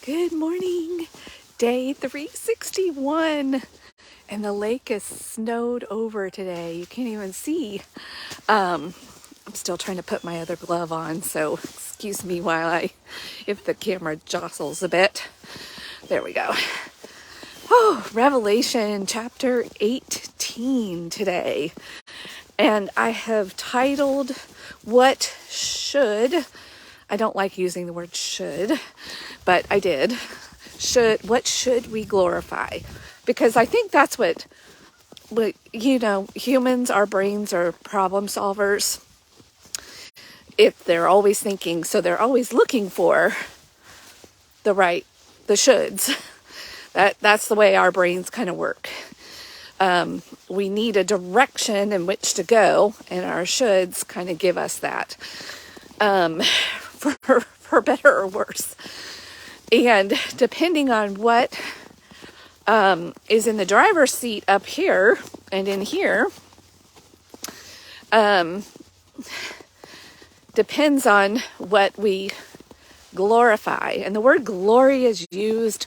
Good morning, day 361, and the lake is snowed over today. You can't even see. I'm still trying to put my other glove on, so excuse me if the camera jostles a bit. There we go. Oh, Revelation chapter 18 today. And I have titled, What Should, I don't like using the word should, but I did. What should we glorify? Because I think that's what humans, our brains are problem solvers. If they're always thinking, so they're always looking for the shoulds. That's the way our brains kind of work. We need a direction in which to go, and our shoulds kind of give us that, for better or worse. And depending on what is in the driver's seat up here and in here, depends on what we glorify. And the word glory is used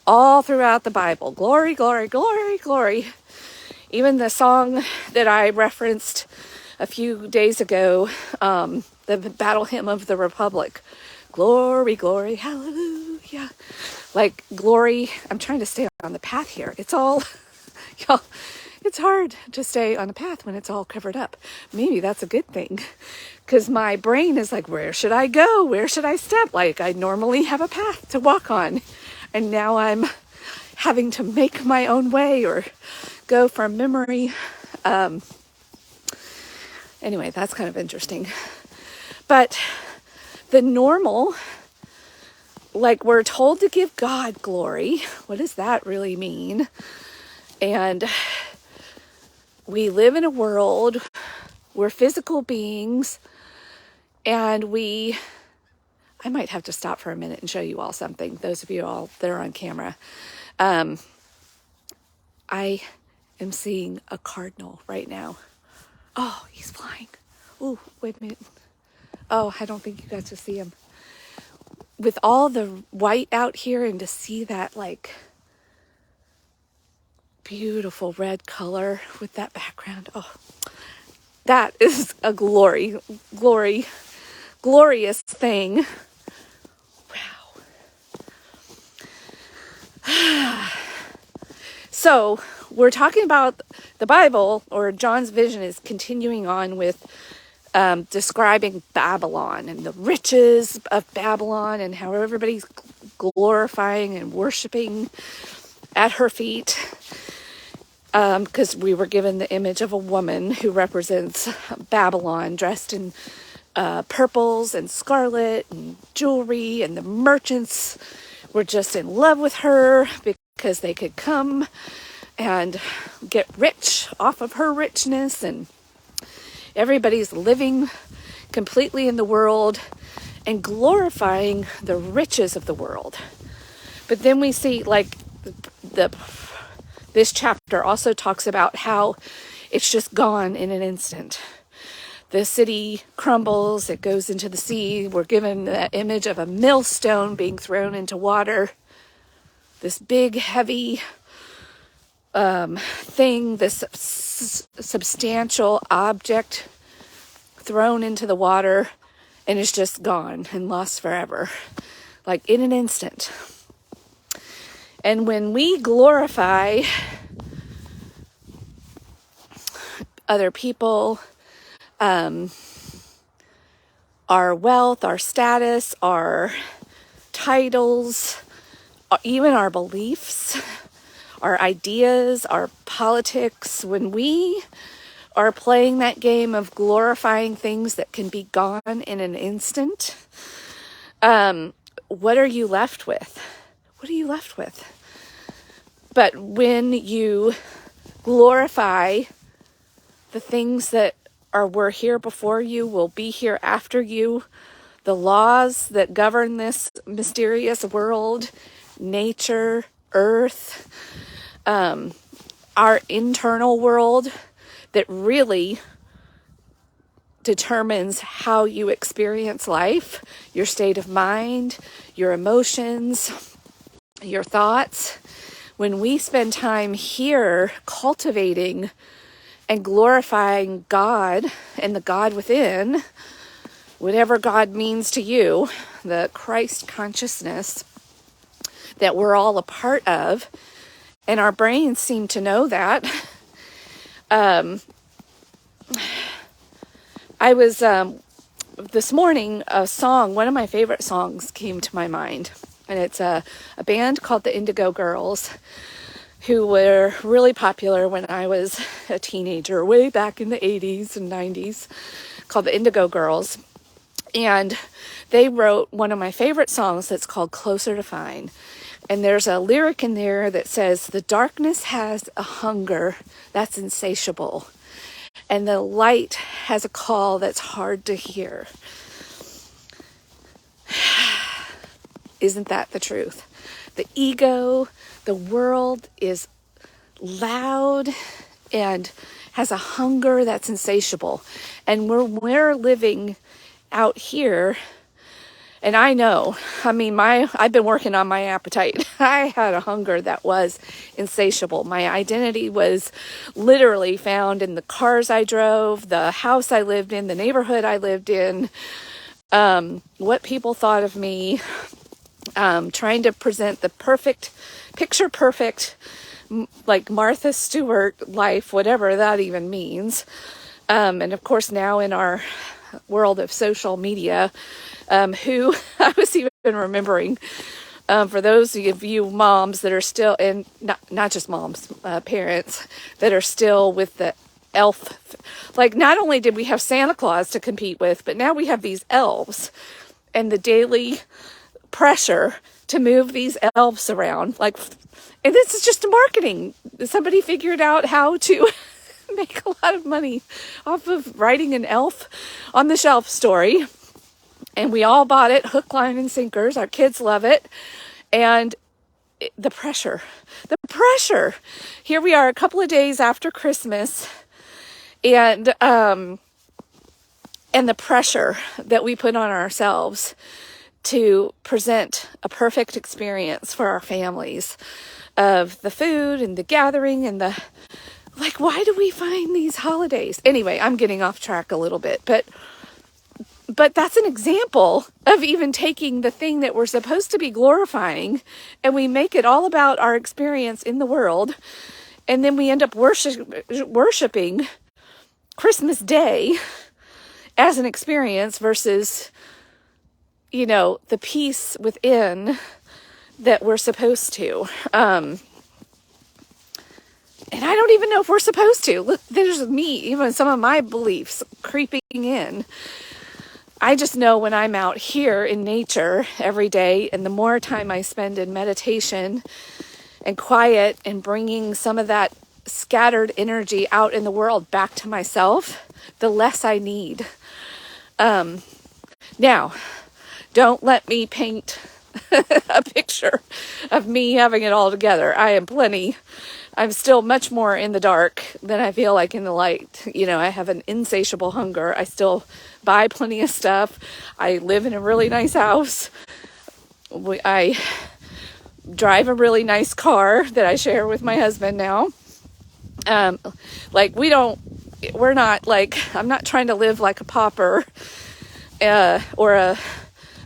all throughout the Bible. Glory, glory, glory, glory. Even the song that I referenced a few days ago, the Battle Hymn of the Republic. Glory, glory, hallelujah. Like glory, I'm trying to stay on the path here. It's all, y'all, it's hard to stay on the path when it's all covered up. Maybe that's a good thing, because my brain is like, where should I go? Where should I step? Like I normally have a path to walk on, and now I'm having to make my own way or go from memory. Anyway, that's kind of interesting. But the normal, like we're told to give God glory. What does that really mean? And we live in a world, we're physical beings, and I might have to stop for a minute and show you all something. Those of you all that are on camera. I am seeing a cardinal right now. Oh, he's flying. Oh, wait a minute. Oh, I don't think you got to see him. With all the white out here, and to see that like beautiful red color with that background. Oh, that is a glorious thing. Wow. So we're talking about the Bible, or John's vision is continuing on with describing Babylon and the riches of Babylon and how everybody's glorifying and worshiping at her feet. Because we were given the image of a woman who represents Babylon, dressed in purples and scarlet and jewelry, and the merchants were just in love with her because they could come and get rich off of her richness, and everybody's living completely in the world and glorifying the riches of the world. But then we see, like, this chapter also talks about how it's just gone in an instant. The city crumbles, it goes into the sea. We're given the image of a millstone being thrown into water. This big, heavy thing, this substantial object thrown into the water, and it's just gone and lost forever, like in an instant. And when we glorify other people, our wealth, our status, our titles, even our beliefs, our ideas, our politics, when we are playing that game of glorifying things that can be gone in an instant, what are you left with? What are you left with? But when you glorify the things that were here before you, will be here after you, the laws that govern this mysterious world, nature, earth, our internal world that really determines how you experience life, your state of mind, your emotions, your thoughts. When we spend time here cultivating and glorifying God and the God within, whatever God means to you, the Christ consciousness that we're all a part of, and our brains seem to know that. I was, this morning, one of my favorite songs came to my mind, and it's a band called the Indigo Girls, who were really popular when I was a teenager, way back in the 80s and 90s, called the Indigo Girls. And they wrote one of my favorite songs that's called Closer to Fine. And there's a lyric in there that says, the darkness has a hunger that's insatiable, and the light has a call that's hard to hear. Isn't that the truth? The ego, the world is loud and has a hunger that's insatiable. And we're living out here, and I know, I've been working on my appetite. I had a hunger that was insatiable. My identity was literally found in the cars I drove, the house I lived in, the neighborhood I lived in, what people thought of me, trying to present the picture perfect, like Martha Stewart life, whatever that even means. And of course now in our world of social media, who I was even remembering, for those of you moms that are still, and not just moms, parents that are still with the elf, like not only did we have Santa Claus to compete with, but now we have these elves and the daily pressure to move these elves around. And this is just marketing. Somebody figured out how to make a lot of money off of writing an elf on the shelf story. And we all bought it, hook, line, and sinkers. Our kids love it. And the pressure. Here we are a couple of days after Christmas. And the pressure that we put on ourselves to present a perfect experience for our families of the food and the gathering and why do we find these holidays? Anyway, I'm getting off track a little bit, but that's an example of even taking the thing that we're supposed to be glorifying and we make it all about our experience in the world. And then we end up worshiping Christmas Day as an experience versus, the peace within that we're supposed to. And I don't even know if we're supposed to. Look, there's me, even some of my beliefs creeping in. I just know when I'm out here in nature every day, and the more time I spend in meditation and quiet and bringing some of that scattered energy out in the world back to myself, the less I need. Now, don't let me paint a picture of me having it all together. I'm still much more in the dark than I feel like in the light. I have an insatiable hunger. I still buy plenty of stuff. I live in a really nice house. I drive a really nice car that I share with my husband now. I'm not trying to live like a pauper, or a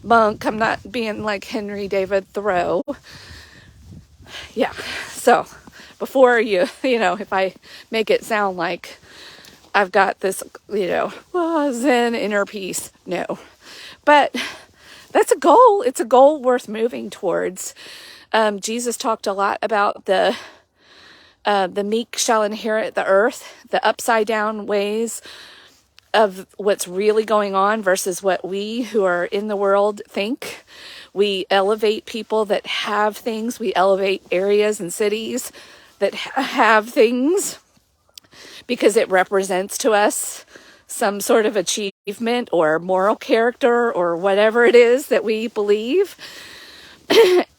monk. I'm not being like Henry David Thoreau. Yeah. So before if I make it sound like I've got this, zen inner peace. No, but that's a goal. It's a goal worth moving towards. Jesus talked a lot about the meek shall inherit the earth, the upside down ways of what's really going on versus what we who are in the world think. We elevate people that have things. We elevate areas and cities that have things because it represents to us some sort of achievement or moral character or whatever it is that we believe.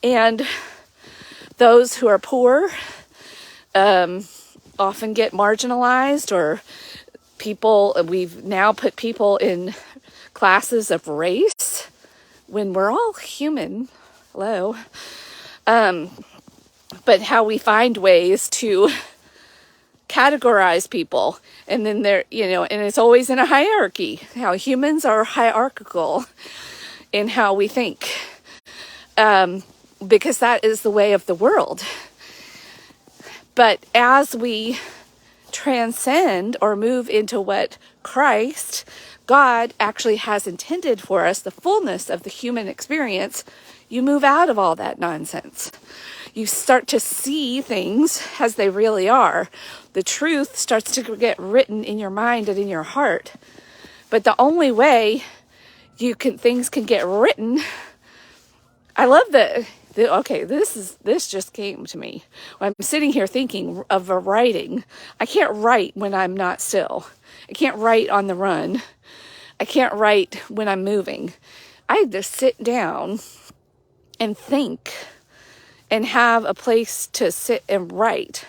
And those who are poor often get marginalized, or we've now put people in classes of race when we're all human. Hello. But how we find ways to categorize people, and then and it's always in a hierarchy, how humans are hierarchical in how we think, because that is the way of the world. But as we transcend or move into what God actually has intended for us, the fullness of the human experience, you move out of all that nonsense. You start to see things as they really are. The truth starts to get written in your mind and in your heart. But the only way things can get written. I love this just came to me. When I'm sitting here thinking of a writing, I can't write when I'm not still. I can't write on the run. I can't write when I'm moving. I had to sit down and think and have a place to sit and write.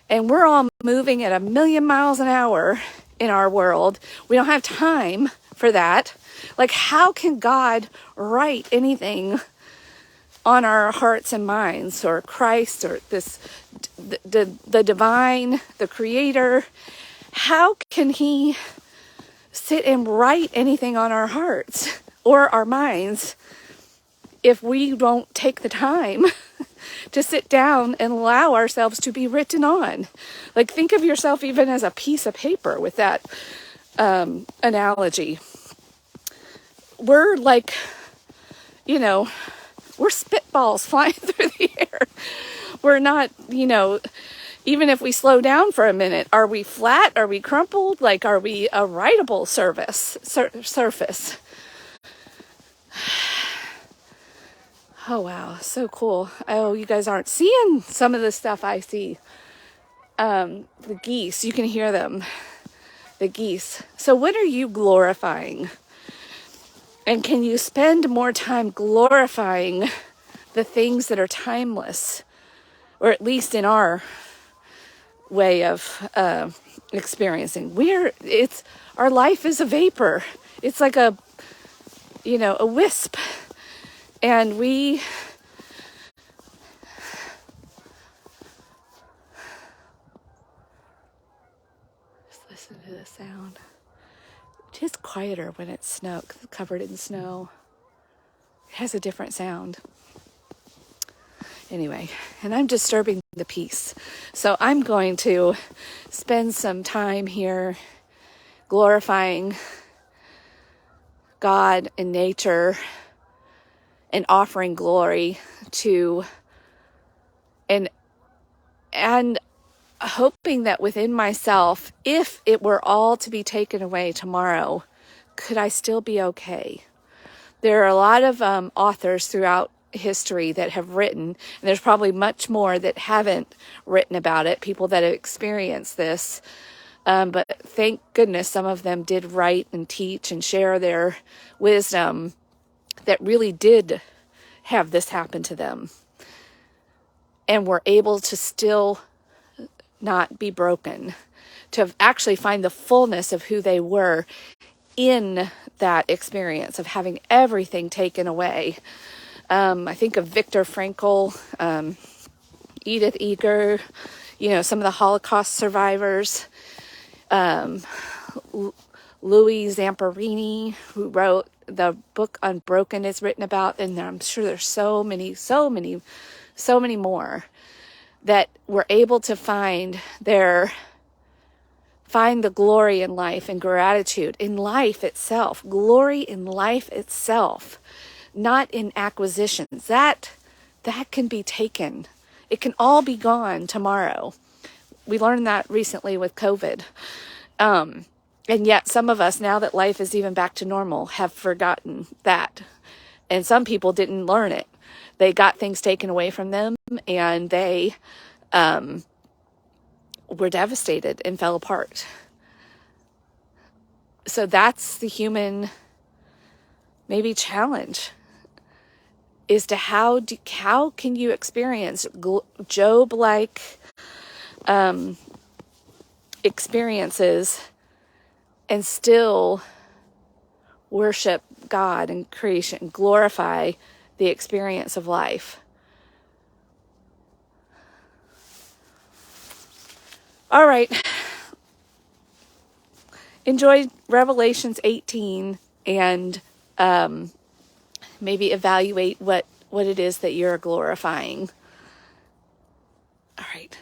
And we're all moving at 1,000,000 miles an hour in our world. We don't have time for that. Like, how can God write anything on our hearts and minds, or Christ, or the divine, the creator? How can he sit and write anything on our hearts or our minds if we don't take the time to sit down and allow ourselves to be written on? Like, think of yourself even as a piece of paper with that analogy. We're like, we're spitballs flying through the air. We're not, even if we slow down for a minute, are we flat? Are we crumpled? Like, are we a writable surface? Oh, wow. So cool. Oh, you guys aren't seeing some of the stuff I see. The geese, you can hear them. The geese. So what are you glorifying? And can you spend more time glorifying the things that are timeless? Or at least in our way of experiencing. Our life is a vapor. It's like a wisp. And we just listen to the sound. It is quieter when it's covered in snow. It has a different sound. Anyway, and I'm disturbing the peace. So I'm going to spend some time here glorifying God and nature and offering glory to, and hoping that within myself, if it were all to be taken away tomorrow, could I still be okay? There are a lot of authors throughout history that have written, and there's probably much more that haven't written about it, people that have experienced this. But thank goodness some of them did write and teach and share their wisdom that really did have this happen to them and were able to still not be broken, to actually find the fullness of who they were in that experience of having everything taken away. I think of Viktor Frankl, Edith Eger, some of the Holocaust survivors, Louis Zamperini, who wrote the book Unbroken, is written about, and I'm sure there's so many more that were able to find the glory in life and gratitude in life itself, glory in life itself, not in acquisitions. That can be taken. It can all be gone tomorrow. We learned that recently with COVID. And yet some of us, now that life is even back to normal, have forgotten that. And some people didn't learn it. They got things taken away from them, and they were devastated and fell apart. So that's the human maybe challenge, is to how can you experience Job-like experiences and still worship God and creation, glorify the experience of life. All right. Enjoy Revelations 18 and maybe evaluate what it is that you're glorifying. All right.